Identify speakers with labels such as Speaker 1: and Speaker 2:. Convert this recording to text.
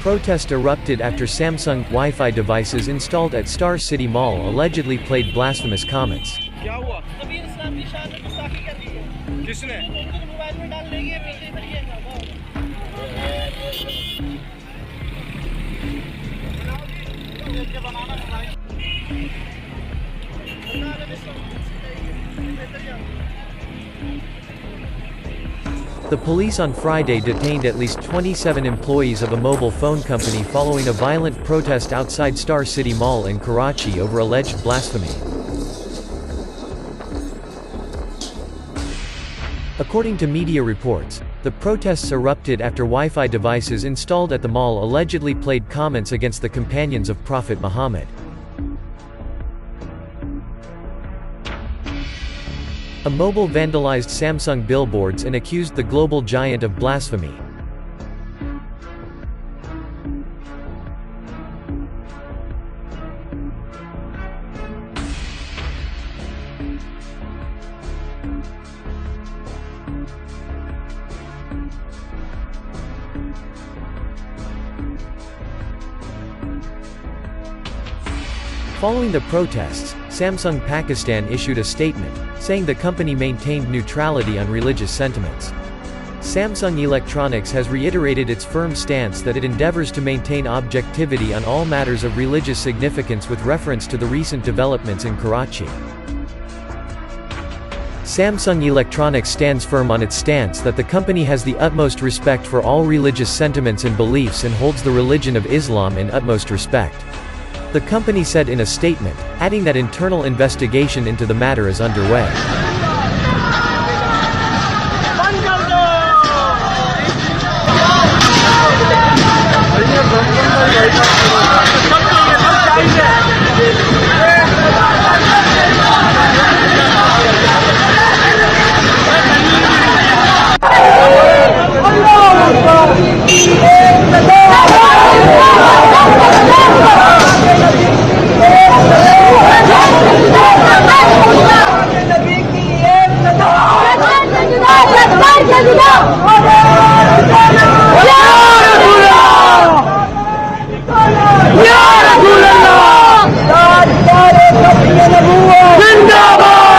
Speaker 1: protest erupted after Samsung Wi-Fi devices installed at Star City Mall allegedly played blasphemous comments. The police on Friday detained at least 27 employees of a mobile phone company following a violent protest outside Star City Mall in Karachi over alleged blasphemy. According to media reports, the protests erupted after Wi-Fi devices installed at the mall allegedly played comments against the companions of Prophet Muhammad. A mobile vandalized Samsung billboards and accused the global giant of blasphemy. Following the protests, Samsung Pakistan issued a statement, saying the company maintained neutrality on religious sentiments. Samsung Electronics has reiterated its firm stance that it endeavors to maintain objectivity on all matters of religious significance with reference to the recent developments in Karachi. Samsung Electronics stands firm on its stance that the company has the utmost respect for all religious sentiments and beliefs and holds the religion of Islam in utmost respect. The company said in a statement, adding that internal investigation into the matter is underway.